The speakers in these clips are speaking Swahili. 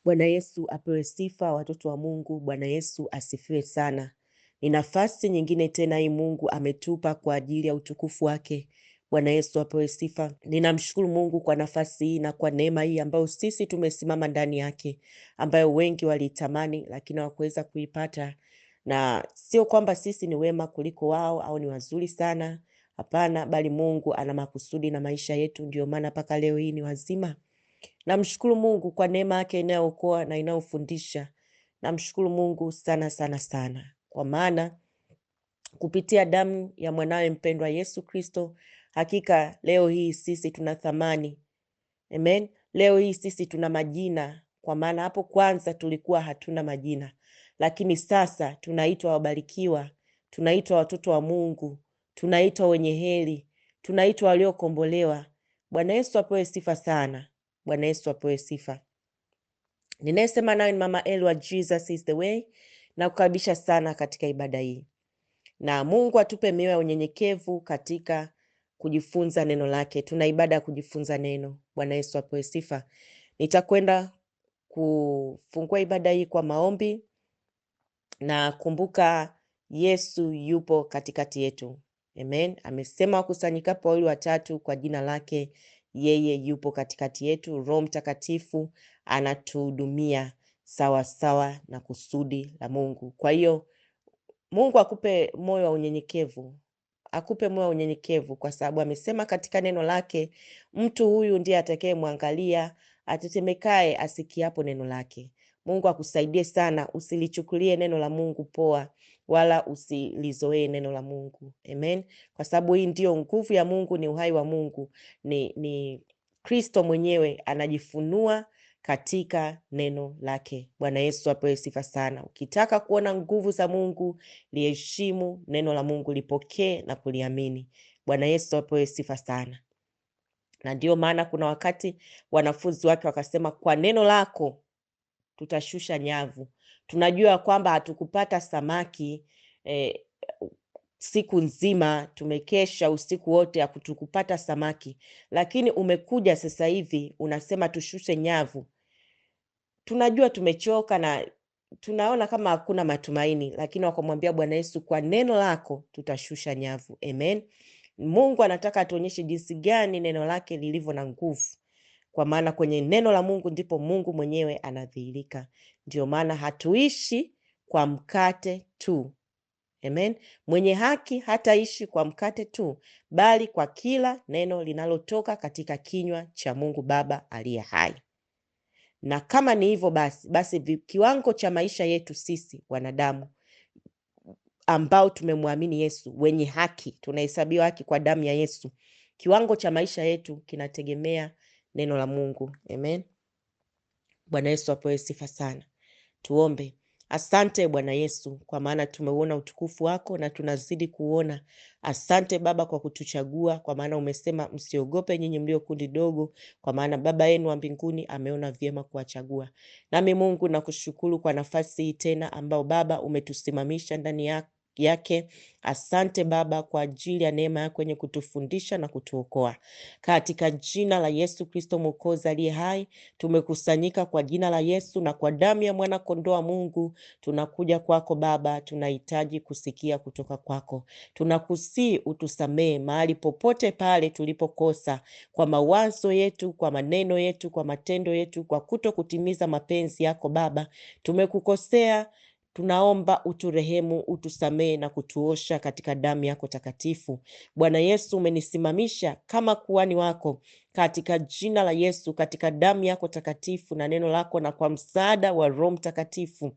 Bwana Yesu apewe sifa, watoto wa Mungu. Bwana Yesu asifiwe sana. Ni nafasi nyingine tena hii Mungu ametupa kwa ajili ya utukufu wake. Bwana Yesu apewe sifa. Ninamshukuru Mungu kwa nafasi hii na kwa neema hii ambayo sisi tumesimama ndani yake, ambayo wengi walitamani lakini hawakuweza kuipata. Na sio kwamba sisi ni wema kuliko wao au ni wazuri sana. Hapana, bali Mungu ana makusudi na maisha yetu, ndio maana mpaka leo hii ni wazima. Namshukuru Mungu kwa neema yake inayookoa na inayofundisha. Namshukuru Mungu sana sana sana. Kwa maana kupitia damu ya mwanawe mpendwa Yesu Kristo, hakika leo hii sisi tuna thamani. Amen. Leo hii sisi tuna majina, kwa maana hapo kwanza tulikuwa hatuna majina. Lakini sasa tunaitwa wabarikiwa, tunaitwa watoto wa Mungu, tunaitwa wenye heri, tunaitwa waliokombolewa. Bwana Yesu apewe sifa sana. Bwana Yesu apewe sifa. Ninayesema nawe ni Mama Elwa, Jesus is the way, na kukaribisha sana katika ibada hii. Na Mungu atupe mioyo ya unyenyekevu katika kujifunza neno lake. Tuna ibada ya kujifunza neno. Bwana Yesu apewe sifa. Nitakwenda kufungua ibada hii kwa maombi, na kumbuka Yesu yupo katikati yetu. Amen. Amesema wakusanyikapo wawili watatu kwa jina lake, yeye yupo katikati yetu. Roho Mtakatifu anatuhudumia sawa sawa na kusudi la Mungu. Kwa hiyo Mungu akupe moyo wa unyenyekevu. Akupe moyo wa unyenyekevu, kwa sababu amesema katika neno lake, mtu huyu ndiye atakayemwangalia, atetemekae asikiapo neno lake. Mungu akusaidie sana, usilichukulie neno la Mungu poa, wala usilizoee neno la Mungu. Amen. Kwa sababu hii ndio nguvu ya Mungu, ni uhai wa Mungu, ni Kristo mwenyewe anajifunua katika neno lake. Bwana Yesu apewe sifa sana. Ukitaka kuona nguvu za Mungu, liheshimu neno la Mungu, lipokee na kuliamini. Bwana Yesu apewe sifa sana. Na ndio maana kuna wakati wanafunzi wake wakasema, kwa neno lako tutashusha nyavu. Tunajua kwamba hatukupata samaki siku nzima, tumekesha usiku wote, hatukupata samaki, lakini umekuja sasa hivi unasema tushushe nyavu. Tunajua tumechoka na tunaona kama hakuna matumaini, lakini wakamwambia Bwana Yesu, kwa neno lako tutashusha nyavu. Amen. Mungu anataka atuonyeshe jinsi gani neno lake lilivyo na nguvu, kwa maana kwenye neno la Mungu ndipo Mungu mwenyewe anadhihirika. Ndio maana hatuishi kwa mkate tu. Amen. Mwenye haki hataishi kwa mkate tu, bali kwa kila neno linalotoka katika kinywa cha Mungu Baba aliye hai. Na kama ni hivyo basi kiwango cha maisha yetu sisi wanadamu ambao tumemwamini Yesu, wenye haki, tunahesabiwa haki kwa damu ya Yesu, kiwango cha maisha yetu kinategemea neno la Mungu. Amen. Bwana Yesu apewe sifa sana. Tuombe. Asante Bwana Yesu, kwa maana tumeuona utukufu wako na tunazidi kuona. Asante Baba kwa kutuchagua, kwa maana umesema msiogope nyinyi mlio kundi dogo, kwa maana Baba yenu wa mbinguni ameona vyema kuwachagua. Nami Mungu nakushukuru kwa nafasi hii tena ambao Baba umetusimamisha ndani yake. Asante Baba kwa ajili ya neema yako yenye kutufundisha na kutuokoa. Katika jina la Yesu Kristo Mwokozi aliye hai, tumekusanyika kwa jina la Yesu na kwa damu ya mwana kondoo wa Mungu. Tunakuja kwako Baba, tunahitaji kusikia kutoka kwako. Tunakusii utusamee mahali popote pale tulipokosa, kwa mawazo yetu, kwa maneno yetu, kwa matendo yetu, kwa kuto kutimiza mapenzi yako Baba. Tumekukosea. Tunaomba uturehemu, utusamee na kutuosha katika damu yako takatifu. Bwana Yesu, umenisimamisha kama kuhani wako katika jina la Yesu, katika damu yako takatifu na neno lako, na kwa msaada wa Roho Mtakatifu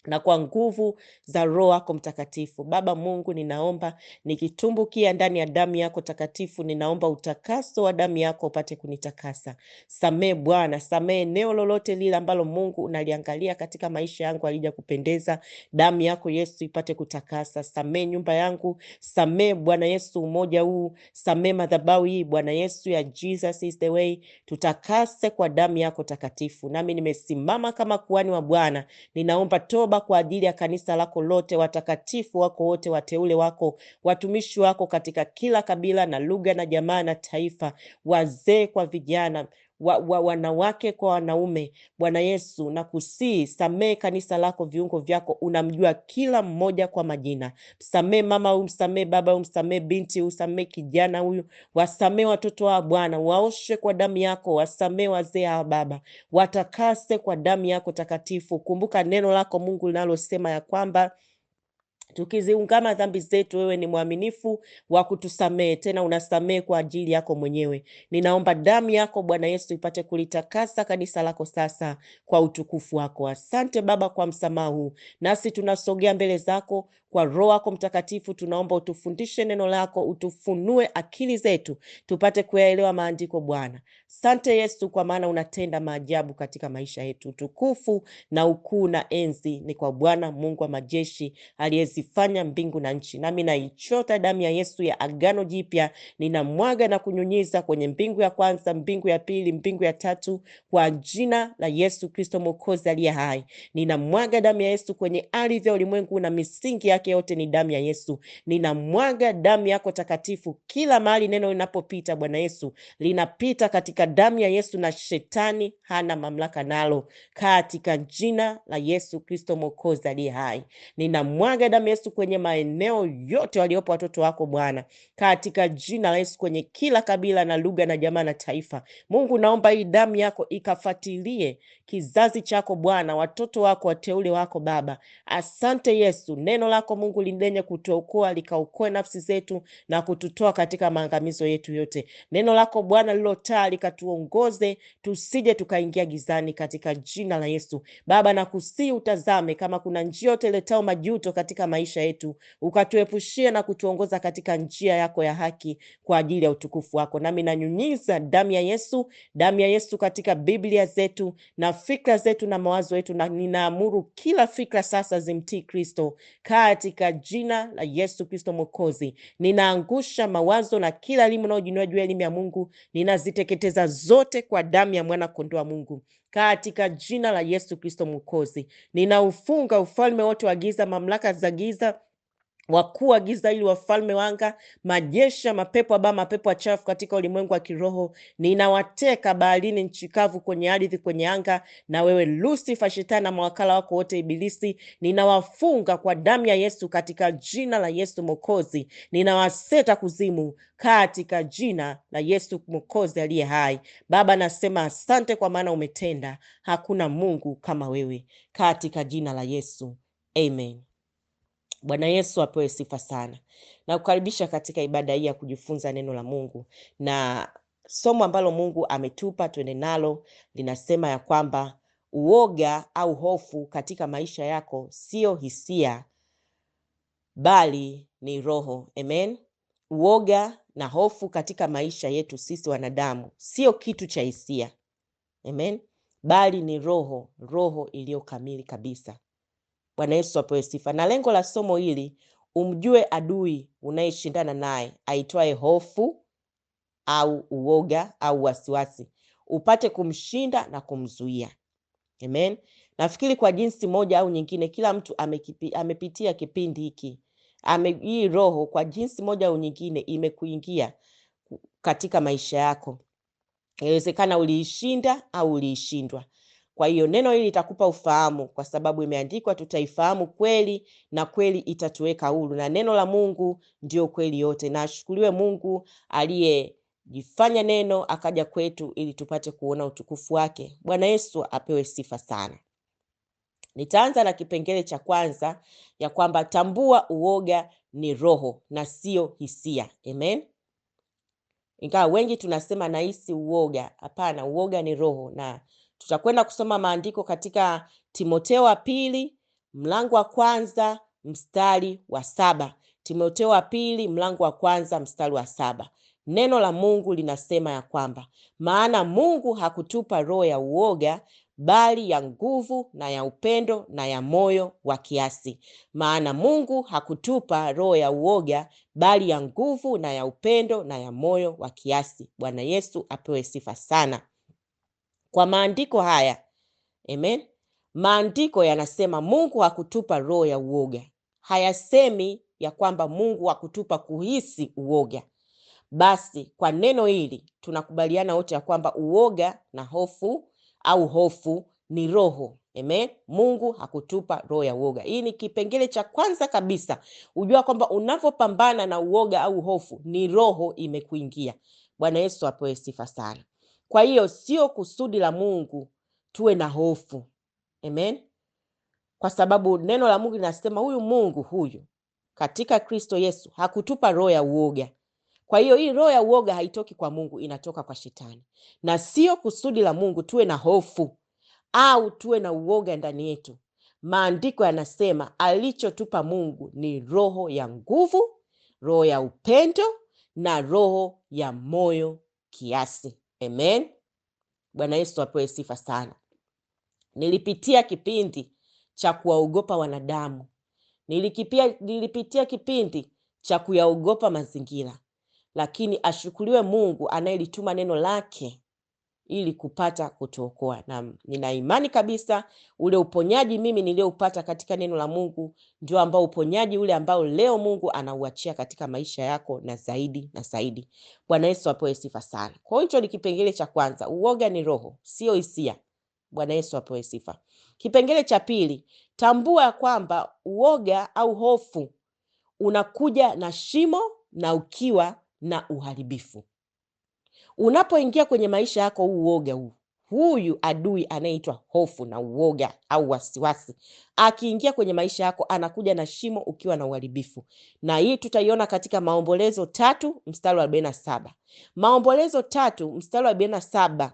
na kwa nguvu za Roho wako Mtakatifu. Baba Mungu, ninaomba nikitumbukia ndani ya damu yako takatifu, ninaomba utakaso wa damu yako upate kunitakasa. Samee Bwana, samee eneo lolote lile ambalo Mungu unaliangalia katika maisha yangu alija kupendeza. Damu yako Yesu ipate kutakasa. Samee nyumba yangu, samee Bwana Yesu umoja huu, samee madhabahu hii Bwana Yesu ya Jesus is the way. Tutakase kwa damu yako takatifu. Nami nimesimama kama kuhani wa Bwana, ninaomba toba kwa ajili ya kanisa lako lote, watakatifu wako wote, wateule wako, watumishi wako katika kila kabila na lugha na jamaa na taifa, wazee kwa vijana, wanawake kwa wanaume. Bwana Yesu, nakusii, samee kanisa lako, viungo vyako, unamjua kila mmoja kwa majina. Msamee mama huyu, msamee baba huyu, msamee binti huyu, msamee kijana huyu, wasamee watoto wa Bwana, waoshe kwa damu yako, wasamee wazee hawa Baba, watakase kwa damu yako takatifu. Kumbuka neno lako Mungu linalosema ya kwamba tukiziungama dhambi zetu, wewe ni mwaminifu wa kutusamehe, tena unasamehe kwa ajili yako mwenyewe. Ninaomba damu yako Bwana Yesu ipate kulitakasa kanisa lako sasa kwa utukufu wako. Asante Baba kwa msamaha huu, nasi tunasogea mbele zako kwa Roho wako Mtakatifu. Tunaomba utufundishe neno lako, utufunue akili zetu tupate kuyaelewa maandiko Bwana. Asante Yesu, kwa maana unatenda maajabu katika maisha yetu. Utukufu na ukuu na enzi ni kwa Bwana Mungu wa majeshi aliyezifanya mbingu na nchi. Nami naichota damu ya Yesu ya agano jipya, ninamwaga na kunyunyiza kwenye mbingu ya kwanza, mbingu ya pili, mbingu ya tatu, kwa jina la Yesu Kristo Mwokozi aliye hai. Ninamwaga damu ya Yesu kwenye ardhi ya ulimwengu, na misingi yake yote ni damu ya Yesu. Ninamwaga damu yako takatifu kila mahali neno linapopita Bwana Yesu, linapita katika damu ya Yesu, na shetani hana mamlaka nalo, katika jina la Yesu Kristo Mwokozi aliye hai. Ninamwaga damu ya Yesu kwenye maeneo yote waliopo watoto wako Bwana, katika jina la Yesu, kwenye kila kabila na lugha na jamaa na taifa. Mungu, naomba hii damu yako ikafuatilie kizazi chako Bwana, watoto wako, wateule wako Baba. Asante Yesu, neno lako Mungu lindenye kutuokoa, likaokoe nafsi zetu na kututoa katika maangamizo yetu yote. Neno lako Bwana lilotaa likatuongoze, tusije tukaingia gizani, katika jina la Yesu. Baba, nakusihi utazame kama kuna njia yote iletao majuto katika maisha yetu, ukatuepushie na kutuongoza katika njia yako ya haki kwa ajili ya utukufu wako. Nami nanyunyiza damu ya Yesu, damu ya Yesu katika Biblia zetu na fikra zetu na mawazo yetu, na ninaamuru kila fikra sasa zimtii Kristo, katika jina la Yesu Kristo Mwokozi. Ninaangusha mawazo na kila elimu inayojinua juu ya elimu ya Mungu, ninaziteketeza zote kwa damu ya mwana kondoo wa Mungu, katika jina la Yesu Kristo Mwokozi. Ninaufunga ufalme wote wa giza, mamlaka za giza, wakuu wa giza, ili wafalme wanga, majeshi ya mapepo abaya, mapepo wachafu katika ulimwengu wa kiroho, ninawateka baharini, nchi kavu, kwenye ardhi, kwenye anga. Na wewe Lucifer, shetani na mawakala wako wote ibilisi, ninawafunga kwa damu ya Yesu, katika jina la Yesu Mwokozi. Ninawaseta kuzimu, katika jina la Yesu Mwokozi aliye hai. Baba, nasema asante, kwa maana umetenda. Hakuna Mungu kama wewe, katika jina la Yesu, amen. Bwana Yesu apewe sifa sana. Na kukaribisha katika ibada hii ya kujifunza neno la Mungu, na somo ambalo Mungu ametupa tuende nalo linasema ya kwamba uoga au hofu katika maisha yako sio hisia, bali ni roho. Amen. Uoga na hofu katika maisha yetu sisi wanadamu sio kitu cha hisia. Amen. Bali ni roho iliyo kamili kabisa. Bwana Yesu apewe sifa. Na lengo la somo hili, umjue adui unayeshindana naye aitwaye hofu au uoga au wasiwasi, upate kumshinda na kumzuia. Amen. Nafikiri kwa jinsi moja au nyingine kila mtu amepitia kipindi hiki. Hii roho kwa jinsi moja au nyingine imekuingia katika maisha yako. Inawezekana uliishinda au uliishindwa. Kwa hiyo neno hili litakupa ufahamu, kwa sababu imeandikwa tutaifahamu kweli na kweli itatuweka huru, na neno la Mungu ndio kweli yote. Na ashukuriwe Mungu aliyejifanya neno akaja kwetu ili tupate kuona utukufu wake. Bwana Yesu apewe sifa sana. Nitaanza na kipengele cha kwanza, ya kwamba tambua uoga ni roho na sio hisia. Amen. Ingawa wengi tunasema nahisi uoga, hapana, uoga ni roho. Na tutakwenda kusoma maandiko katika Timotheo wa pili mlango wa kwanza mstari wa 7. Timotheo wa pili mlango wa kwanza mstari wa 7. Neno la Mungu linasema ya kwamba maana Mungu hakutupa roho ya uoga, bali ya nguvu na ya upendo na ya moyo wa kiasi. Maana Mungu hakutupa roho ya uoga, bali ya nguvu na ya upendo na ya moyo wa kiasi. Bwana Yesu apewe sifa sana kwa maandiko haya. Amen. Maandiko yanasema Mungu hakutupa roho ya uoga. Hayasemi ya kwamba Mungu hakutupa kuhisi uoga. Basi kwa neno hili tunakubaliana wote ya kwamba uoga na hofu au hofu ni roho. Amen. Mungu hakutupa roho ya uoga. Hii ni kipengele cha kwanza kabisa. Ujua kwamba unapopambana na uoga au hofu ni roho imekuingia. Bwana Yesu apewe sifa sana. Kwa hiyo sio kusudi la Mungu tuwe na hofu. Amen. Kwa sababu neno la Mungu linasema huyu Mungu huyu katika Kristo Yesu hakutupa roho ya uoga. Kwa hiyo hii roho ya uoga haitoki kwa Mungu, inatoka kwa Shetani. Na sio kusudi la Mungu tuwe na hofu au tuwe na uoga ndani yetu. Maandiko yanasema alichotupa Mungu ni roho ya nguvu, roho ya upendo na roho ya moyo kiasi. Amen. Bwana Yesu apewe sifa sana. Nilipitia kipindi cha kuwaogopa wanadamu. Nilipitia kipindi cha kuyaogopa mazingira. Lakini ashukuriwe Mungu anayelituma neno lake ili kupata kutuokoa. Na nina imani kabisa ule uponyaji mimi nilioupata katika neno la Mungu ndio ambao uponyaji ule ambao leo Mungu anauachia katika maisha yako na zaidi na zaidi. Bwana Yesu apewe sifa sana. Kwa hiyo ni kipengele cha kwanza. Uoga ni roho, sio hisia. Bwana Yesu apewe sifa. Kipengele cha pili, tambua kwamba uoga au hofu unakuja na shimo na ukiwa na uharibifu. Unapoingia kwenye maisha yako uoga huyu adui anayeitwa hofu na uoga au wasiwasi, akiingia kwenye maisha yako anakuja na shimo ukiwa na uharibifu. Na hii tutaiona katika Maombolezo 3 mstari wa 47. Maombolezo 3 mstari wa 47.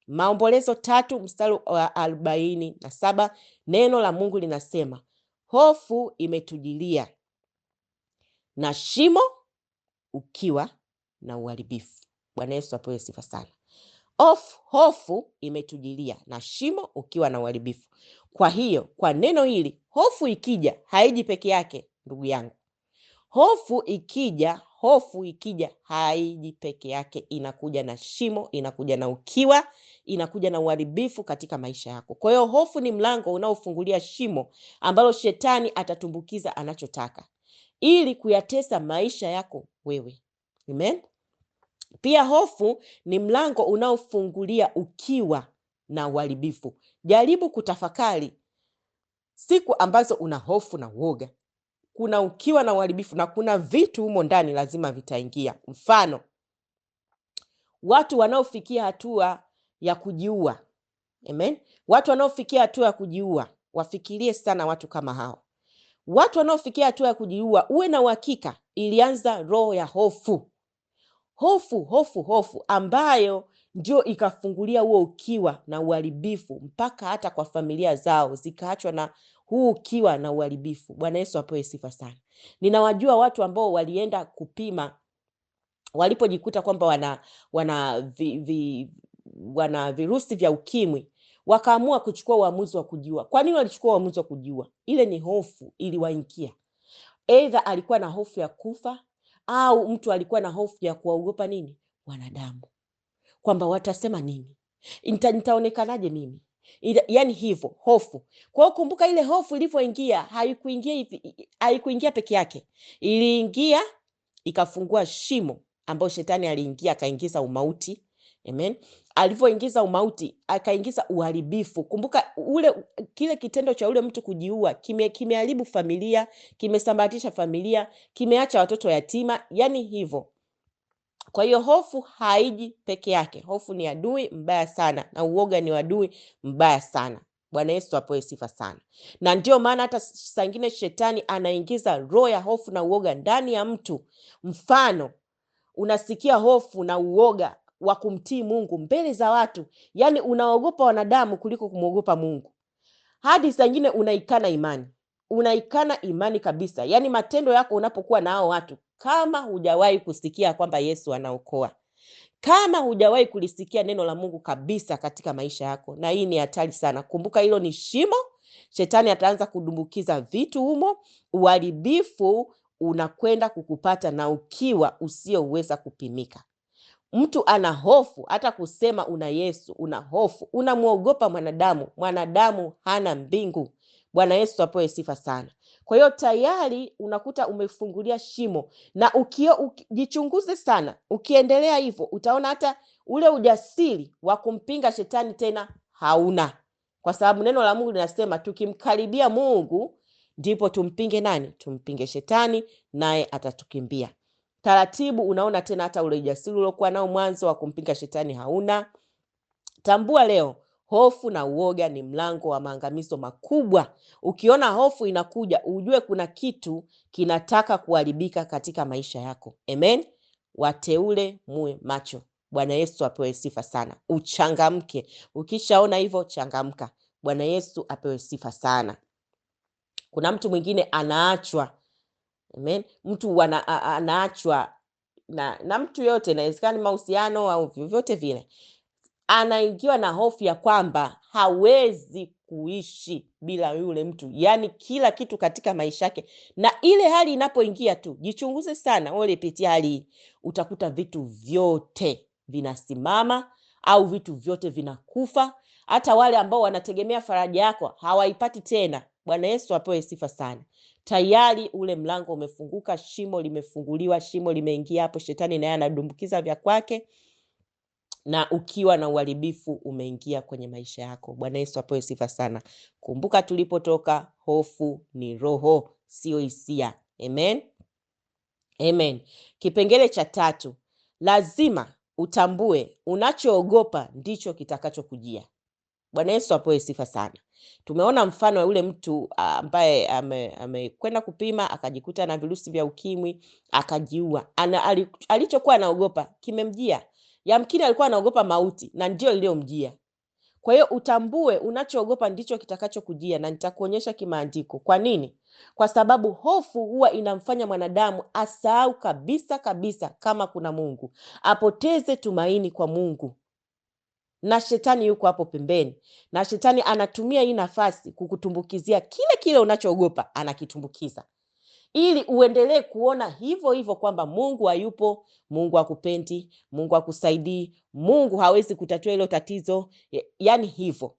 Maombolezo 3 mstari wa 47, neno la Mungu linasema, hofu imetujilia na shimo ukiwa na uharibifu. Bwana Yesu apewe sifa sana. Hofu imetujilia na shimo ukiwa na uharibifu. Kwa hiyo, kwa neno hili, hofu ikija haiji peke yake, ndugu yangu. Hofu ikija haiji peke yake, inakuja na shimo, inakuja na ukiwa, inakuja na uharibifu katika maisha yako. Kwa hiyo hofu ni mlango unaofungulia shimo ambalo Shetani atatumbukiza anachotaka ili kuyatesa maisha yako wewe. Amen. Pia hofu ni mlango unaofungulia ukiwa na uharibifu. Jaribu kutafakari siku ambazo una hofu na uoga. Kuna ukiwa na uharibifu na kuna vitu humo ndani lazima vitaingia. Mfano, watu wanaofikia hatua ya kujiua. Amen. Watu wanaofikia hatua ya kujiua, wafikirie sana watu kama hao. Watu wanaofikia hatua ya kujiua, uwe na uhakika ilianza roho ya hofu. Hofu ambayo ndio ikafungulia huo ukiwa na uharibifu mpaka hata kwa familia zao zikaachwa na huu ukiwa na uharibifu. Bwana Yesu apewe sifa sana. Ninawajua watu ambao walienda kupima, walipojikuta kwamba wana virusi vya ukimwi, wakaamua kuchukua uamuzi wa kujiua. Kwa nini walichukua uamuzi wa kujiua? Ile ni hofu iliwaingia. Either alikuwa na hofu ya kufa au mtu alikuwa na hofu ya kuwaogopa nini? Wanadamu. Kwamba watasema nini? Nitaonekanaje mimi? Yaani hivyo, hofu. Kwa hiyo kumbuka ile hofu ilivyoingia, haikuingia peke yake. Iliingia ikafungua shimo ambao Shetani aliingia akaingiza umauti. Amen. Alivyoingiza umauti, akaingiza uharibifu. Kumbuka kile kitendo cha ule mtu kujiua kimeharibu familia, kimesambaratisha familia, kimeacha watoto yatima, yani hivyo. Kwa hiyo hofu haiji peke yake. Hofu ni adui mbaya sana na uoga ni adui mbaya sana. Bwana Yesu apewe sifa sana. Na ndio maana hata saa nyingine Shetani anaingiza roho ya hofu na uoga ndani ya mtu. Mfano, unasikia hofu na uoga wa kumtii Mungu mbele za watu. Yaani unaogopa wanadamu kuliko kumwogopa Mungu. Hadi saa nyingine unaikana imani kabisa. Yaani matendo yako unapokuwa na hao watu, kama hujawahi kusikia kwamba Yesu anaokoa, kama hujawahi kulisikia neno la Mungu kabisa katika maisha yako, na hii ni hatari sana. Kumbuka hilo ni shimo. Shetani ataanza kudumbukiza vitu humo, uharibifu unakwenda kukupata na ukiwa usioweza kupimika. Mtu ana hofu hata kusema una Yesu, una hofu, unamwogopa mwanadamu. Mwanadamu hana mbingu. Bwana Yesu apewe sifa sana. Kwa hiyo tayari unakuta umefungulia shimo, na jichunguze sana. Ukiendelea hivyo utaona hata ule ujasiri wa kumpinga shetani tena hauna, kwa sababu neno la Mungu linasema tukimkaribia Mungu ndipo tumpinge nani? Tumpinge shetani, naye atatukimbia. Taratibu unaona tena hata ule ujasiri uliokuwa nao mwanzo wa kumpinga shetani hauna. Tambua leo, hofu na uoga ni mlango wa maangamizo makubwa. Ukiona hofu inakuja, ujue kuna kitu kinataka kuharibika katika maisha yako. Amen. Wateule muwe macho. Bwana Yesu apewe sifa sana. Uchangamke. Ukishaona hivyo, changamka. Bwana Yesu apewe sifa sana. Kuna mtu mwingine anaachwa. Amen. Mtu anaachwa na mtu yote, inawezekana mahusiano au vyovyote vile. Anaingiwa na hofu ya kwamba hawezi kuishi bila yule mtu, yaani kila kitu katika maisha yake. Na ile hali inapoingia tu, jichunguze sana, wewe ulipitia hali hii, utakuta vitu vyote vinasimama au vitu vyote vinakufa. Hata wale ambao wanategemea faraja yako hawaipati tena. Bwana Yesu apewe sifa sana. Tayari ule mlango umefunguka, shimo limefunguliwa, shimo limeingia hapo, shetani naye anadumbukiza vya kwake, na ukiwa na uharibifu umeingia kwenye maisha yako. Bwana Yesu apewe sifa sana. Kumbuka tulipotoka, hofu ni roho, sio hisia. Amen. Amen. Kipengele cha 3, lazima utambue unachoogopa ndicho kitakachokujia. Bwana Yesu apewe sifa sana. Tumeona mfano wa yule mtu ambaye amekwenda kupima akajikuta na virusi vya ukimwi akajiua. Alichokuwa anaogopa kimemjia. Yamkini alikuwa anaogopa mauti na ndio iliyomjia. Kwa hiyo utambue unachoogopa ndicho kitakachokujia, na nitakuonyesha kimaandiko. Kwa nini? Kwa sababu hofu huwa inamfanya mwanadamu asahau kabisa kabisa kama kuna Mungu, apoteze tumaini kwa Mungu. Na shetani yuko hapo pembeni, na shetani anatumia hii nafasi kukutumbukizia kile unachoogopa, anakitumbukiza ili uendelee kuona hivyo hivyo kwamba Mungu hayupo, Mungu hakupendi, Mungu hakusaidii, Mungu hawezi kutatua hilo tatizo, yaani hivyo.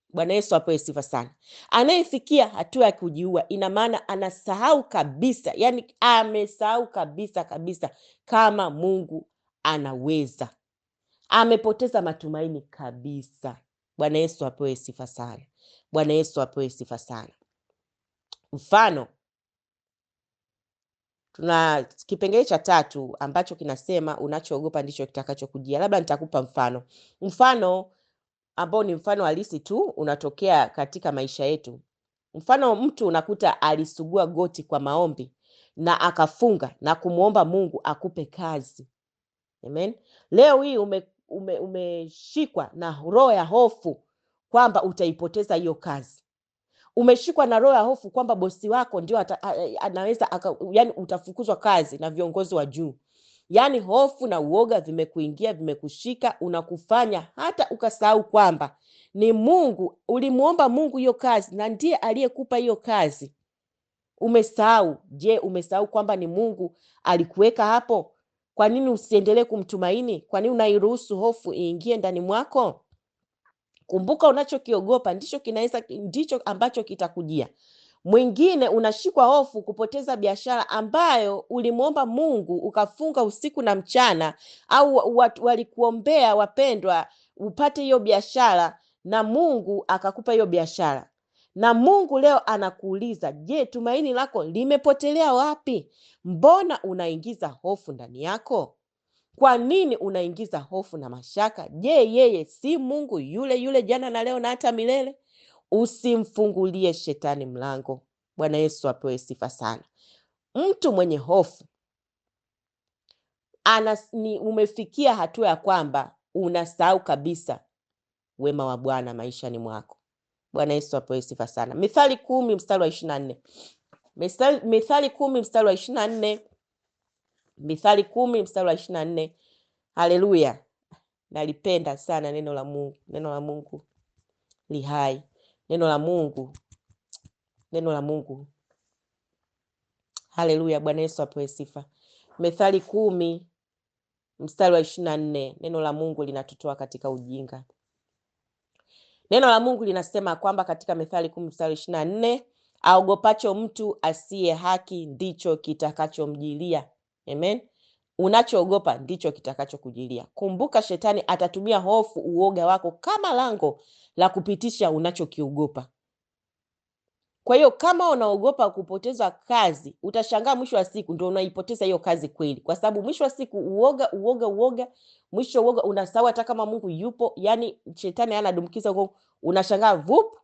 Bwana Yesu apewe sifa sana. Anayefikia hatua ya kujiua, ina maana anasahau kabisa, yaani amesahau kabisa kabisa kama Mungu anaweza. Amepoteza matumaini kabisa. Bwana Yesu apewe sifa sana. Bwana Yesu apewe sifa sana. Mfano, tuna kipengele cha 3 ambacho kinasema unachoogopa ndicho kitakachokujia. Labda nitakupa mfano. Mfano ambao ni mfano halisi tu, unatokea katika maisha yetu. Mfano, mtu unakuta alisugua goti kwa maombi na akafunga na kumuomba Mungu akupe kazi. Amen. Leo hii umeshikwa na roho ya hofu kwamba utaipoteza hiyo kazi. Umeshikwa na roho ya hofu kwamba bosi wako ndio anaweza yani utafukuzwa kazi na viongozi wa juu. Yaani hofu na uoga vimekuingia, vimekushika, unakufanya hata ukasahau kwamba ni Mungu, ulimuomba Mungu hiyo kazi na ndiye aliyekupa hiyo kazi. Umesahau. Je, umesahau kwamba ni Mungu alikuweka hapo? Kwa nini usiendelee kumtumaini? Kwa nini unairuhusu hofu iingie ndani mwako? Kumbuka unachokiogopa ndicho ambacho kitakujia. Mwingine unashikwa hofu kupoteza biashara ambayo ulimuomba Mungu, ukafunga usiku na mchana, au walikuombea wapendwa upate hiyo biashara na Mungu akakupa hiyo biashara. Na Mungu leo anakuuliza, je, tumaini lako limepotelea wapi? Mbona unaingiza hofu ndani yako? Kwa nini unaingiza hofu na mashaka? Je, yeye si Mungu yule jana na leo na hata milele? Usimfungulie shetani mlango. Bwana Yesu apewe sifa sana. Mtu mwenye hofu umefikia hatua ya kwamba unasahau kabisa wema wa Bwana maishani mwako. Bwana Yesu apewe sifa sana. Mithali 10 mstari wa 24. Mithali 10 mstari wa 24. Mithali 10 mstari wa 24. Haleluya. Nalipenda sana neno la Mungu. Neno la Mungu li hai. Neno la Mungu. Neno la Mungu. Haleluya. Bwana Yesu apewe sifa. Mithali 10 mstari wa 24. Neno la Mungu linatutoa katika ujinga. Neno la Mungu linasema kwamba katika Mithali 10 mstari wa 24, Aogopacho mtu asiye haki ndicho kitakachomjilia. Amen. Unachoogopa ndicho kitakachokujilia. Kumbuka, shetani atatumia hofu, uoga wako kama lango la kupitisha unachokiogopa. Kwa hiyo kama unaogopa kupoteza kazi, utashangaa mwisho wa siku ndio unaipoteza hiyo kazi kweli. Kwa sababu mwisho wa siku uoga, mwisho uoga unasahau hata kama Mungu yupo. Yani shetani anadumkiza huko, unashangaa vup,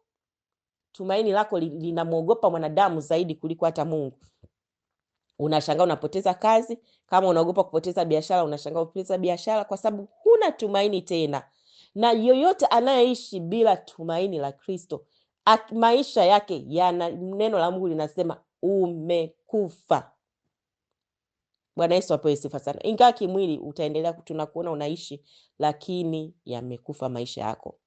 tumaini lako linamwogopa mwanadamu zaidi kuliko hata Mungu. Unashangaa unapoteza kazi. Kama unaogopa kupoteza biashara, unashangaa kupoteza biashara kwa sababu huna tumaini tena. Na yoyote anayeishi bila tumaini la Kristo, maisha yake yana, neno la Mungu linasema umekufa. Bwana Yesu apewe sifa sana. Ingawa kimwili utaendelea tunakuona unaishi, lakini yamekufa maisha yako.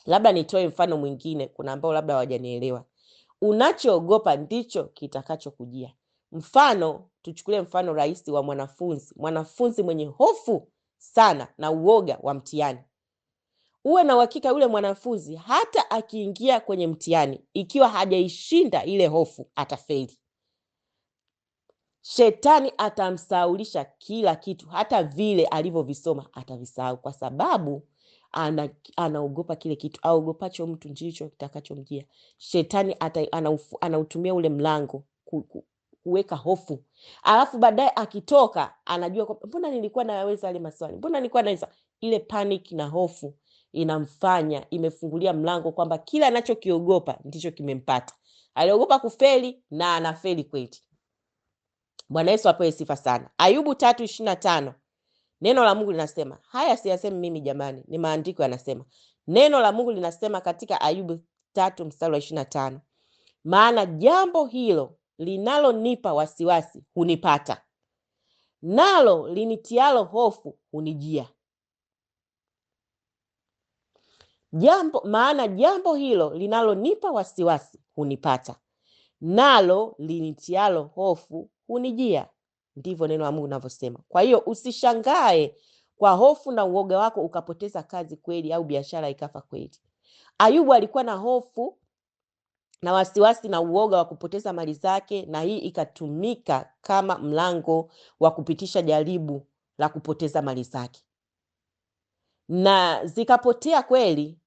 Labda nitoe mfano mwingine, kuna ambao labda hawajanielewa. Unachoogopa ndicho kitakachokujia. Mfano, tuchukulie mfano rahisi wa mwanafunzi mwenye hofu sana na uoga wa mtihani. Uwe na uhakika yule mwanafunzi hata akiingia kwenye mtihani, ikiwa hajaishinda ile hofu, atafeli. Shetani atamsahaulisha kila kitu, hata vile alivyovisoma atavisahau, kwa sababu anaogopa kile kitu. Aogopacho mtu ndicho kitakachomjia. Shetani anautumia ule mlango kuweka hofu. Alafu baadaye akitoka anajua mbona nilikuwa naweza yale maswali, mbona nilikuwa naweza. Ile panic na hofu inamfanya, imefungulia mlango kwamba kila anachokiogopa ndicho kimempata. Aliogopa kufeli na anafeli kweli. Bwana Yesu apewe sifa sana. Ayubu 3:25. Neno la Mungu linasema, haya siyasemi mimi jamani, ni maandiko yanasema. Neno la Mungu linasema katika Ayubu 3:25, maana jambo hilo linalonipa wasiwasi hunipata, nalo linitialo hofu hunijia. Maana jambo hilo linalonipa wasiwasi hunipata, nalo linitialo hofu hunijia. Ndivyo neno la Mungu linavyosema. Kwa hiyo usishangae kwa hofu na uoga wako ukapoteza kazi kweli, au biashara ikafa kweli. Ayubu alikuwa na hofu na wasiwasi na uoga wa kupoteza mali zake, na hii ikatumika kama mlango wa kupitisha jaribu la kupoteza mali zake, na zikapotea kweli.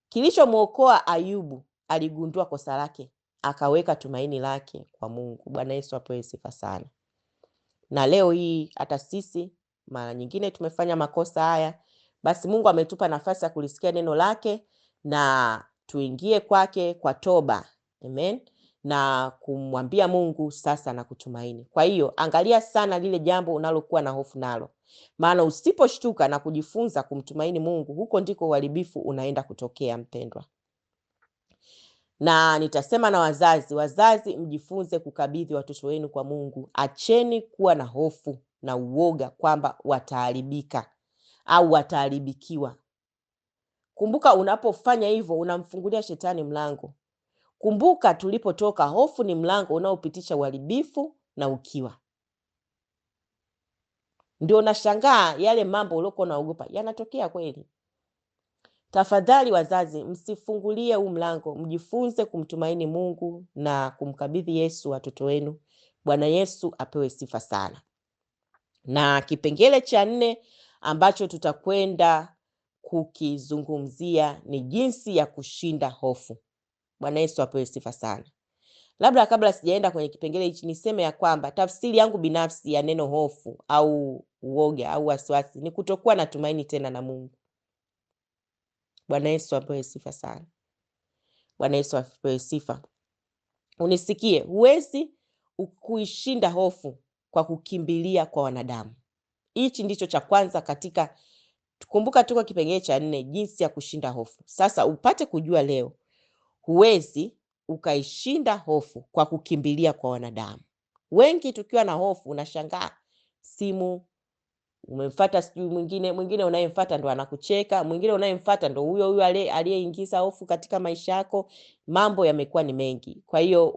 Kilichomwokoa Ayubu, aligundua kosa lake, akaweka tumaini lake kwa Mungu. Bwana Yesu apewe sifa sana. Na leo hii hata sisi mara nyingine tumefanya makosa haya, basi Mungu ametupa nafasi ya kulisikia neno lake na tuingie kwake kwa toba. Amen. Na kumwambia Mungu sasa na kutumaini. Kwa hiyo angalia sana lile jambo unalokuwa na hofu nalo, maana usiposhtuka na kujifunza kumtumaini Mungu, huko ndiko uharibifu unaenda kutokea, mpendwa. Na nitasema na wazazi mjifunze kukabidhi watoto wenu kwa Mungu. Acheni kuwa na hofu na uoga kwamba wataharibika au wataharibikiwa. Kumbuka, unapofanya hivyo unamfungulia shetani mlango. Kumbuka tulipotoka, hofu ni mlango unaopitisha uharibifu na ukiwa. Ndio unashangaa yale mambo uliokuwa unaogopa yanatokea kweli. Tafadhali wazazi, msifungulie huu mlango. Mjifunze kumtumaini Mungu na kumkabidhi Yesu watoto wenu. Bwana Yesu apewe sifa sana. Na kipengele cha 4 ambacho tutakwenda kukizungumzia ni jinsi ya kushinda hofu. Bwana Yesu apewe sifa sana. Labda kabla sijaenda kwenye kipengele hichi, niseme ya kwamba tafsiri yangu binafsi ya neno hofu au uoga au wasiwasi ni kutokuwa na tumaini tena na Mungu. Bwana Yesu apewe sifa sana. Bwana Yesu apewe sifa. Unisikie, huwezi kuishinda hofu kwa kukimbilia kwa wanadamu. Hichi ndicho cha kwanza katika, kumbuka tuko kipengele cha 4, jinsi ya kushinda hofu. Sasa upate kujua leo, huwezi ukaishinda hofu kwa kukimbilia kwa wanadamu. Wengi tukiwa na hofu unashangaa simu umemfuata, sijui mwingine unayemfuata ndo anakucheka, mwingine unayemfuata ndo huyo aliyeingiza hofu katika maisha yako. Mambo yamekuwa ni mengi. Kwa hiyo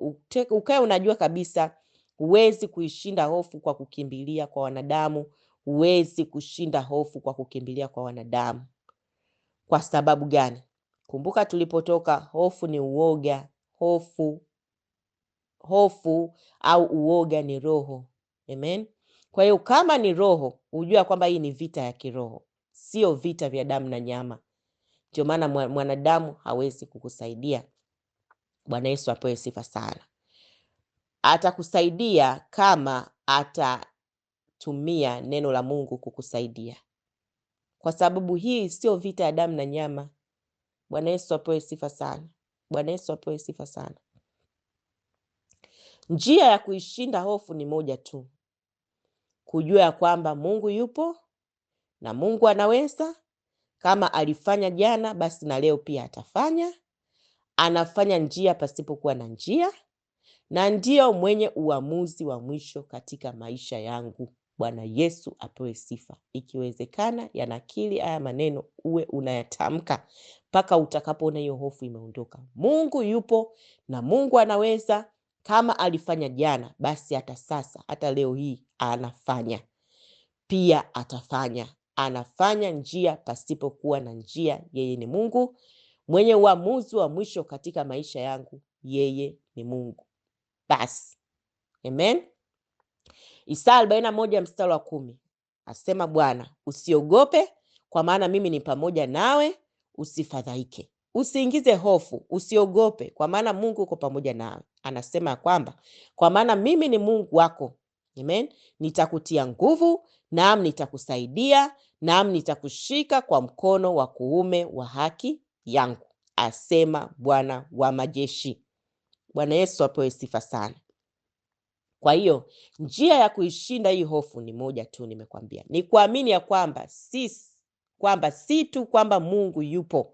ukae unajua kabisa huwezi kuishinda hofu kwa kukimbilia kwa wanadamu. Huwezi kushinda hofu kwa kukimbilia kwa wanadamu. Kwa sababu gani? Kumbuka tulipotoka, hofu ni uoga, hofu au uoga ni roho. Amen. Kwa hiyo kama ni roho, ujua kwamba hii ni vita ya kiroho, sio vita vya damu na nyama. Ndio maana mwanadamu hawezi kukusaidia. Bwana Yesu apewe sifa sana. Atakusaidia kama atatumia neno la Mungu kukusaidia, kwa sababu hii sio vita ya damu na nyama. Bwana Yesu apewe sifa sana. Bwana Yesu apewe sifa sana. Njia ya kuishinda hofu ni moja tu, kujua ya kwamba Mungu yupo na Mungu anaweza. Kama alifanya jana, basi na leo pia atafanya. Anafanya njia pasipokuwa na njia, na ndio mwenye uamuzi wa mwisho katika maisha yangu. Bwana Yesu apewe sifa. Ikiwezekana, yanakili haya maneno uwe unayatamka mpaka utakapoona hiyo hofu imeondoka. Mungu yupo na Mungu anaweza. Kama alifanya jana, basi hata sasa, hata leo hii anafanya. Pia atafanya. Anafanya njia pasipokuwa na njia. Yeye ni Mungu mwenye uamuzi wa mwisho katika maisha yangu. Yeye ni Mungu. Basi. Amen. Isaya 41 mstari wa 10. Asema Bwana, usiogope kwa maana mimi ni pamoja nawe, usifadhaike. Usiingize hofu, usiogope kwa maana Mungu uko pamoja nawe. Anasema kwamba kwa maana mimi ni Mungu wako. Amen. Nitakutia nguvu, naam nitakusaidia, naam nitakushika kwa mkono wa kuume wa haki yangu, asema Bwana wa majeshi. Bwana Yesu apewe sifa sana. Kwa hiyo njia ya kuishinda hii hofu ni moja tu, nimekwambia. Ni kuamini ya kwamba si tu kwamba Mungu yupo,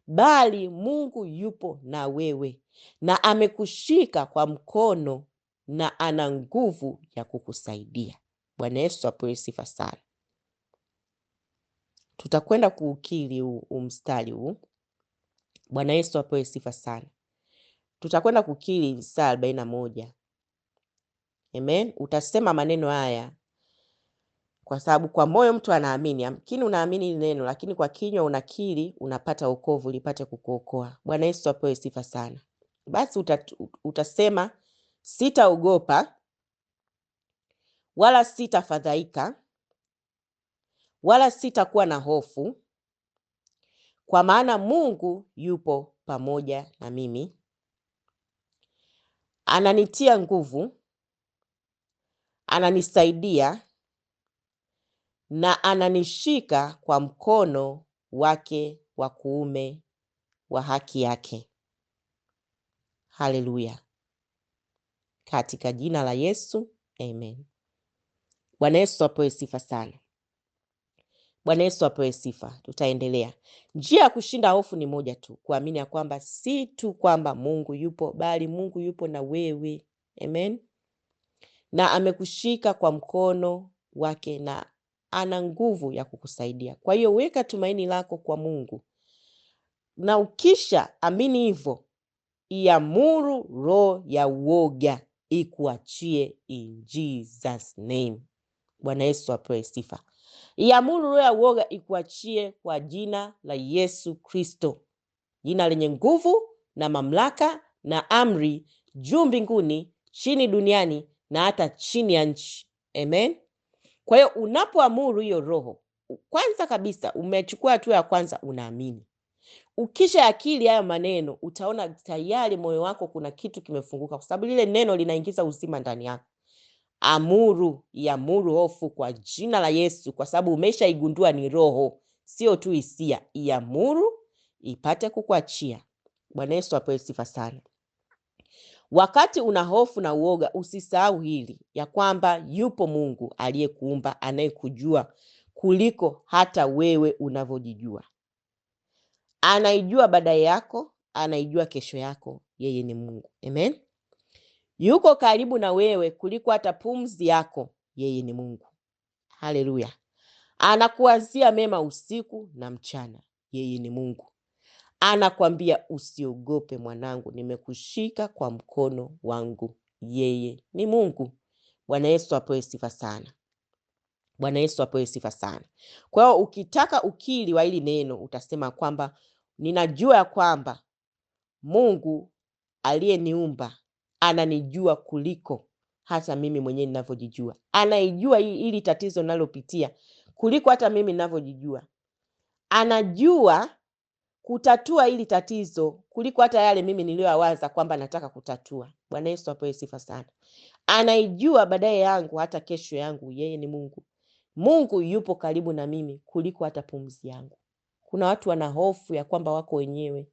bali Mungu yupo na wewe, na amekushika kwa mkono na ana nguvu ya kukusaidia. Bwana Yesu apewe sifa sana. Tutakwenda kuukili mstari huu. Bwana Yesu apewe sifa sana. Tutakwenda kukili Isaya 41. Amen. Utasema maneno haya kwa sababu kwa moyo mtu anaamini. Yamkini unaamini neno, lakini kwa kinywa unakiri, unapata wokovu, lipate kukuokoa. Bwana Yesu apewe sifa sana. Basi utasema sitaogopa, wala sitafadhaika, wala sitakuwa na hofu, kwa maana Mungu yupo pamoja na mimi. Ananitia nguvu, ananisaidia, na ananishika kwa mkono wake wa kuume wa haki yake. Haleluya. Katika jina la Yesu, amen. Bwana Yesu apewe sifa sana. Bwana Yesu apewe sifa. Tutaendelea. Njia ya kushinda hofu ni moja tu, kuamini ya kwamba si tu kwamba Mungu yupo, bali Mungu yupo na wewe. Amen. Na amekushika kwa mkono wake na ana nguvu ya kukusaidia. Kwa hiyo weka tumaini lako kwa Mungu. Na ukisha amini hivyo, iamuru roho ya uoga ikuachie in Jesus name. Bwana Yesu apewe sifa. Iamuru roho ya uoga ikuachie kwa jina la Yesu Kristo. Jina lenye nguvu na mamlaka na amri juu mbinguni, chini duniani na hata chini ya nchi. Amen. Kwa hiyo unapoamuru hiyo roho, kwanza kabisa umechukua hatua ya kwanza, unaamini. Ukisha akili haya maneno, utaona tayari moyo wako kuna kitu kimefunguka, kwa sababu lile neno linaingiza uzima ndani yako. Iamuru hofu kwa jina la Yesu, kwa sababu umeshaigundua ni roho, sio tu hisia. Iamuru ipate kukuachia. Bwana Yesu apewe sifa sana. Wakati una hofu na uoga, usisahau hili ya kwamba yupo Mungu aliyekuumba, anayekujua kuliko hata wewe unavyojijua. Anaijua baadaye yako, anaijua kesho yako. Yeye ni Mungu. Amen. Yuko karibu na wewe kuliko hata pumzi yako. Yeye ni Mungu. Haleluya. Anakuwazia mema usiku na mchana. Yeye ni Mungu. Anakwambia usiogope mwanangu, nimekushika kwa mkono wangu. Yeye ni Mungu. Bwana Yesu apewe sifa sana. Bwana Yesu apewe sifa sana. Kwa hiyo ukitaka ukili wa hili neno, utasema kwamba ninajua ya kwamba Mungu aliyeniumba ananijua kuliko hata mimi mwenyewe ninavyojijua. Anaijua hili tatizo nalopitia kuliko hata mimi ninavyojijua. Anajua kutatua hili tatizo kuliko hata yale mimi niliyowaza kwamba nataka kutatua. Bwana Yesu apewe sifa sana. Anaijua baadaye yangu hata kesho yangu. Yeye ni Mungu. Mungu yupo karibu na mimi kuliko hata pumzi yangu. Kuna watu wana hofu ya kwamba wako wenyewe.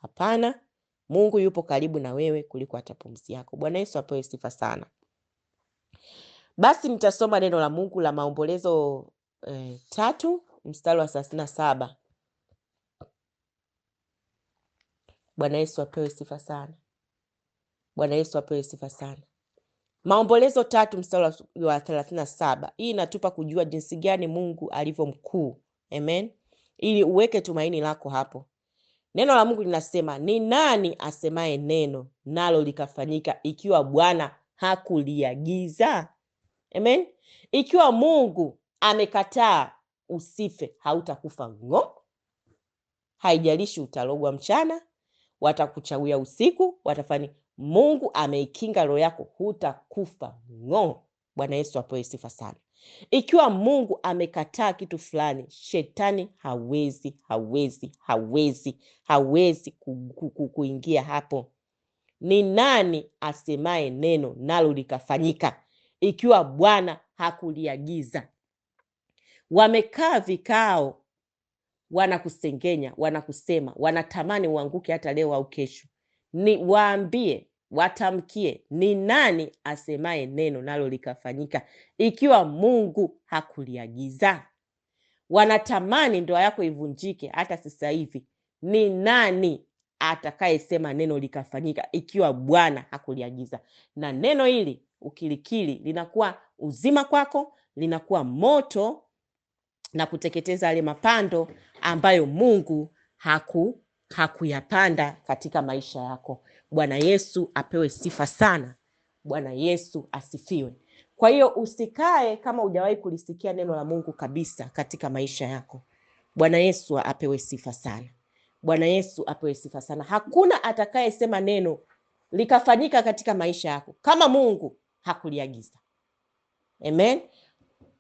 Hapana, Mungu yupo karibu na wewe kuliko hata pumzi yako. Bwana Yesu apewe sifa sana. Basi nitasoma neno la Mungu la Maombolezo 3 mstari wa 37. Bwana Yesu apewe sifa sana. Bwana Yesu apewe sifa sana. Maombolezo 3 mstari wa 37. Hii inatupa kujua jinsi gani Mungu alivyo mkuu. Amen. Ili uweke tumaini lako hapo. Neno la Mungu linasema, ni nani asemaye neno nalo likafanyika ikiwa Bwana hakuliagiza? Amen. Ikiwa Mungu amekataa usife, hautakufa ngo. Haijalishi utalogwa mchana, watakuchawia usiku, watafanya. Mungu ameikinga roho yako, hutakufa ngo. Bwana Yesu apewe sifa sana. Ikiwa Mungu amekataa kitu fulani, shetani hawezi kuingia hapo. Ni nani asemaye neno nalo likafanyika ikiwa Bwana hakuliagiza? Wamekaa vikao, wanakusengenya, wanakusema, wanatamani uanguke hata leo au kesho. Ni waambie, watamkie, ni nani asemaye neno nalo likafanyika ikiwa Mungu hakuliagiza? Wanatamani ndoa yako ivunjike hata sasa hivi. Ni nani atakayesema neno likafanyika ikiwa Bwana hakuliagiza? Na neno hili ukilikiri linakuwa uzima kwako, linakuwa moto na kuteketeza yale mapando ambayo Mungu hakuyapanda katika maisha yako. Bwana Yesu apewe sifa sana. Bwana Yesu asifiwe. Kwa hiyo usikae kama hujawahi kulisikia neno la Mungu kabisa katika maisha yako. Bwana Yesu apewe sifa sana. Bwana Yesu apewe sifa sana. Hakuna atakayesema neno likafanyika katika maisha yako kama Mungu hakuliagiza. Amen.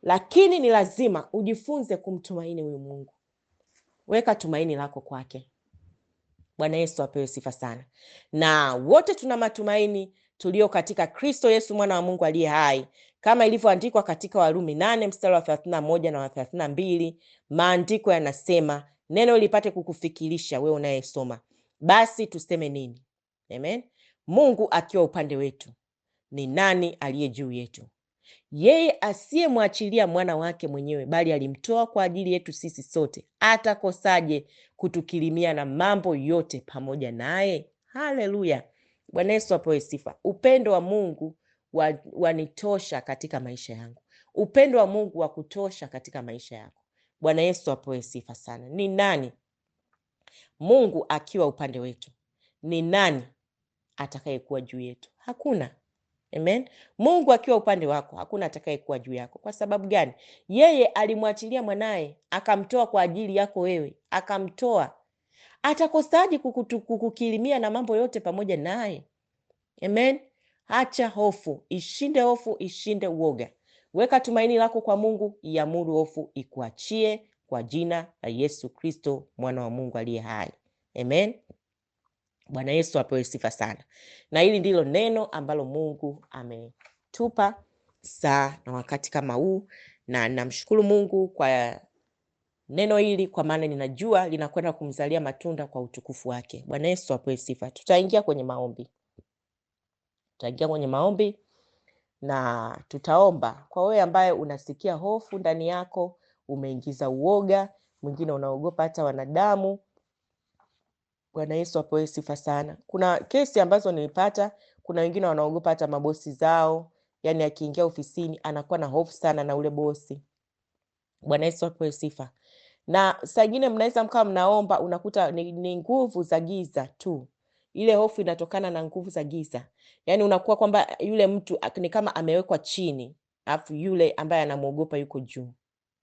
Lakini ni lazima ujifunze kumtumaini huyu Mungu. Weka tumaini lako kwake. Bwana Yesu apewe sifa sana. Na wote tuna matumaini tulio katika Kristo Yesu mwana wa Mungu aliye hai. Kama ilivyoandikwa katika Warumi 8 mstari wa 31 na wa 32, maandiko yanasema, neno lipate kukufikirisha wewe unayesoma. Basi tuseme nini? Amen. Mungu akiwa upande wetu, ni nani aliye juu yetu? Yeye asiyemwachilia mwana wake mwenyewe, bali alimtoa kwa ajili yetu sisi sote, atakosaje kutukirimia na mambo yote pamoja naye? Haleluya. Bwana Yesu apewe sifa. Upendo wa Mungu wanitosha katika maisha yangu. Upendo wa Mungu wa kutosha katika maisha yako. Bwana Yesu apewe sifa sana. Ni nani? Mungu akiwa upande wetu, ni nani atakayekuwa juu yetu? Hakuna. Amen. Mungu akiwa upande wako, hakuna atakayekuwa juu yako. Kwa sababu gani? Yeye alimwachilia mwanae, akamtoa kwa ajili yako wewe, akamtoa. Atakosaje kukukirimia na mambo yote pamoja naye? Amen. Acha hofu, ishinde uoga. Weka tumaini lako kwa Mungu, iamuru hofu ikuachie kwa jina la Yesu Kristo mwana wa Mungu aliye hai. Amen. Bwana Yesu apewe sifa sana. Na hili ndilo neno ambalo Mungu ametupa saa na wakati kama huu, na namshukuru Mungu kwa neno hili, kwa maana ninajua linakwenda kumzalia matunda kwa utukufu wake. Bwana Yesu apewe sifa. Tutaingia kwenye maombi. Na tutaomba kwa wewe ambaye unasikia hofu ndani yako, umeingiza uoga, mwingine unaogopa hata wanadamu. Bwana Yesu apewe sifa sana. Kuna kesi ambazo nilipata, kuna wengine wanaogopa hata mabosi zao. Yaani akiingia ofisini anakuwa na hofu sana na ule bosi. Bwana Yesu apewe sifa. Na saa nyingine mnaweza mkawa mnaomba, unakuta ni nguvu za giza tu. Ile hofu inatokana na nguvu za giza. Yaani unakuwa kwamba yule mtu ni kama amewekwa chini, alafu yule ambaye anamuogopa yuko juu.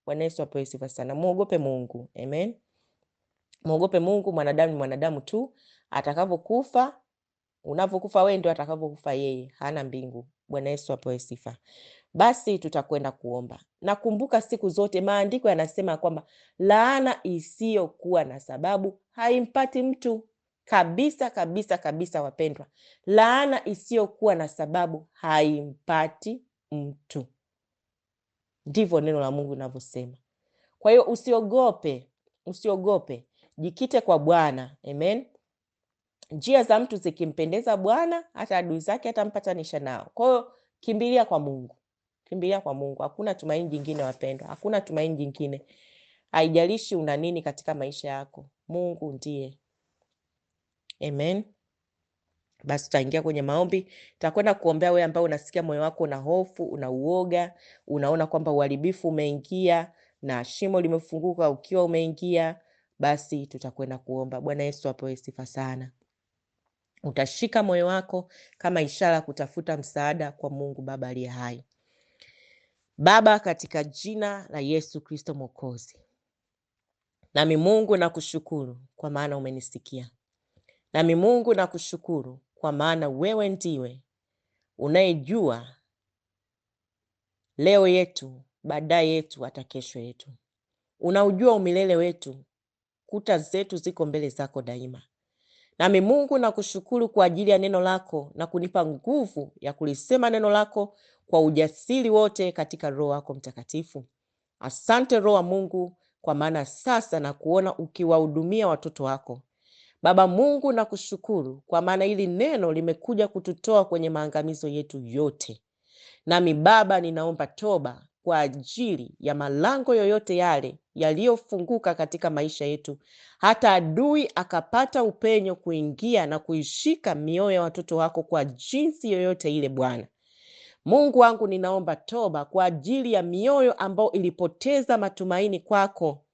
Bwana Yesu apewe sifa sana. Muogope Mungu. Amen. Muogope Mungu. Mwanadamu ni mwanadamu tu. Atakapokufa Unavyokufa wewe ndio atakavyokufa yeye, hana mbingu. Bwana Yesu apewe sifa. Basi tutakwenda kuomba. Nakumbuka siku zote maandiko yanasema kwamba laana isiyokuwa na sababu haimpati mtu. Kabisa kabisa kabisa, wapendwa. Laana isiyokuwa na sababu haimpati mtu. Ndivyo neno la Mungu linavyosema. Kwa hiyo usiogope. Jikite kwa Bwana. Amen. Njia za mtu zikimpendeza Bwana, hata adui zake atampatanisha nao. Kwa hiyo kimbilia kwa Mungu. Kimbilia kwa Mungu. Hakuna tumaini jingine wapendwa. Hakuna tumaini jingine. Haijalishi una nini katika maisha yako. Mungu ndiye. Amen. Basi tutaingia kwenye maombi. Tutakwenda kuombea wewe ambao unasikia moyo wako una hofu, una uoga, unaona kwamba uharibifu umeingia na shimo limefunguka ukiwa umeingia. Basi tutakwenda kuomba. Bwana Yesu apewe sifa sana. Utashika moyo wako kama ishara kutafuta msaada kwa Mungu Baba aliye hai. Baba, katika jina la Yesu Kristo Mwokozi, nami Mungu nakushukuru kwa maana umenisikia. Nami Mungu nakushukuru kwa maana wewe ndiwe unayejua leo yetu, baadaye yetu, hata kesho yetu. Unaujua umilele wetu, kuta zetu ziko mbele zako daima. Nami Mungu nakushukuru kwa ajili ya neno lako na kunipa nguvu ya kulisema neno lako kwa ujasiri wote katika Roho wako Mtakatifu. Asante Roho wa Mungu, kwa maana sasa na kuona ukiwahudumia watoto wako. Baba Mungu nakushukuru kwa maana hili neno limekuja kututoa kwenye maangamizo yetu yote. Nami Baba ninaomba toba kwa ajili ya malango yoyote yale yaliyofunguka katika maisha yetu, hata adui akapata upenyo kuingia na kuishika mioyo ya watoto wako kwa jinsi yoyote ile. Bwana Mungu wangu, ninaomba toba kwa ajili ya mioyo ambao ilipoteza matumaini kwako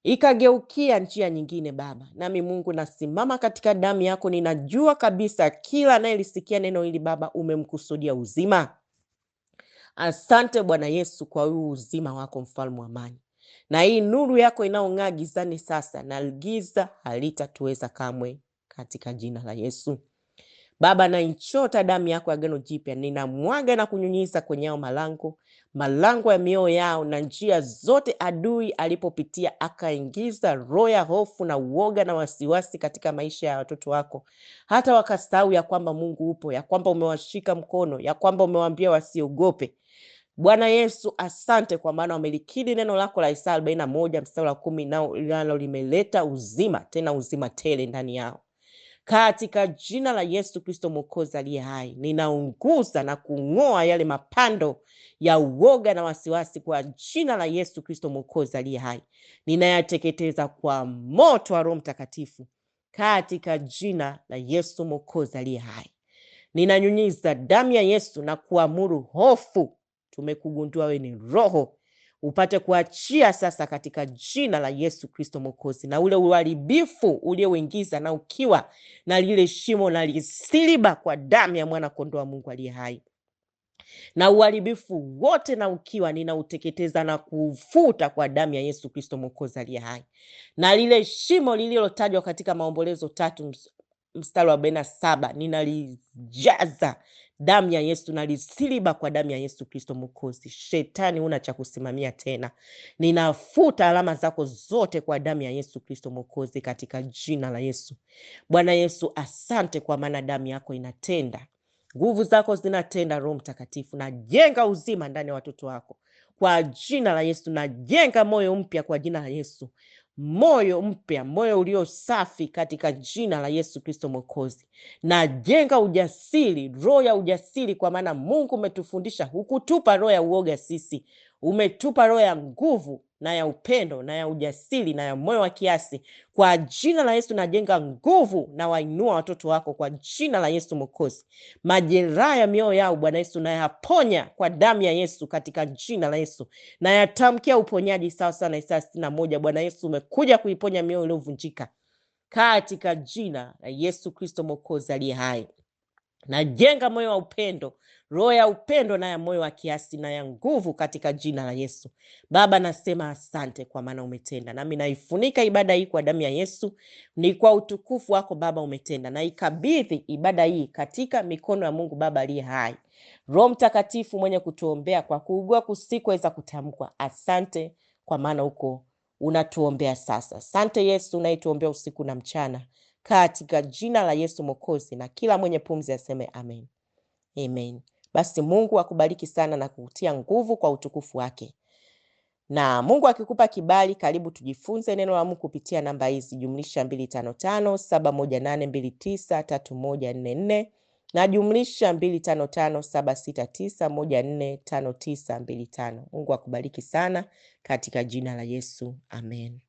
ikageukia njia nyingine. Baba, nami Mungu nasimama katika damu yako. Ninajua kabisa kila anayelisikia neno hili Baba umemkusudia uzima. Asante Bwana Yesu kwa huu uzima wako, mfalme wa amani, na hii nuru yako inaong'aa gizani sasa, na giza halitatuweza kamwe, katika jina la Yesu. Baba, naichota damu yako ya agano jipya, ninamwaga na kunyunyiza kwenye hao malango ya mioyo yao na njia zote adui alipopitia akaingiza roho ya hofu na uoga na wasiwasi katika maisha ya watoto wako, hata wakasahau ya kwamba Mungu upo, ya kwamba umewashika mkono, ya kwamba umewaambia wasiogope. Bwana Yesu, asante kwa maana wamelikiri neno lako la Isaya 41 mstari wa 10, nalo limeleta uzima, tena uzima tele ndani yao. Katika jina la Yesu Kristo Mwokozi aliye hai, ninaunguza na kung'oa yale mapando ya uoga na wasiwasi kwa jina la Yesu Kristo Mwokozi aliye hai. Ninayateketeza kwa moto wa Roho Mtakatifu katika jina la Yesu Mwokozi aliye hai. Ninanyunyiza damu ya Yesu na kuamuru hofu, tumekugundua wewe ni roho, upate kuachia sasa katika jina la Yesu Kristo Mwokozi, na ule uharibifu uliouingiza na ukiwa na lile shimo na lisiliba kwa damu ya mwana kondoo wa Mungu aliye hai. Na uharibifu wote na ukiwa ninauteketeza na kufuta kwa damu ya Yesu Kristo Mwokozi aliye hai. Na lile shimo lililotajwa katika Maombolezo 3 mstari wa 47 ninalijaza damu ya Yesu na lisiliba kwa damu ya Yesu Kristo Mwokozi. Shetani una cha kusimamia tena. Ninafuta alama zako zote kwa damu ya Yesu Kristo Mwokozi katika jina la Yesu. Bwana Yesu, asante kwa maana damu yako inatenda. Nguvu zako zinatenda. Roho Mtakatifu, najenga uzima ndani ya watoto wako kwa jina la Yesu. Najenga moyo mpya kwa jina la Yesu. Moyo mpya, moyo ulio safi katika jina la Yesu Kristo Mwokozi. Najenga ujasiri, roho ya ujasiri, kwa maana Mungu umetufundisha, hukutupa roho ya uoga sisi. Umetupa roho ya nguvu na ya upendo na ya ujasiri na ya moyo wa kiasi. Kwa jina la Yesu najenga nguvu na wainua watoto wako kwa jina la Yesu Mwokozi. Majeraha ya mioyo yao Bwana Yesu nayaponya kwa damu ya Yesu katika jina la Yesu. Na yatamkia uponyaji sawa sawa na Isaya 61. Bwana Yesu umekuja kuiponya mioyo iliyovunjika katika jina la Yesu Kristo Mwokozi aliye hai. Najenga moyo wa upendo, roho ya upendo na ya moyo wa kiasi na ya nguvu katika jina la Yesu. Baba, nasema asante kwa maana umetenda. Nami naifunika ibada hii kwa damu ya Yesu. Ni kwa utukufu wako Baba umetenda. Na ikabidhi ibada hii katika mikono ya Mungu Baba aliye hai. Roho Mtakatifu mwenye kutuombea kwa kuugua kusikuweza kutamkwa. Asante kwa maana uko unatuombea sasa. Asante Yesu unayetuombea usiku na mchana. Katika jina la Yesu Mwokozi, na kila mwenye pumzi aseme amen. Amen. Basi Mungu akubariki sana na kukutia nguvu kwa utukufu wake. Na Mungu akikupa kibali, karibu tujifunze neno la Mungu kupitia namba hizi: +255 718293144 na +255 769145925. Mungu akubariki sana katika jina la Yesu. Amen.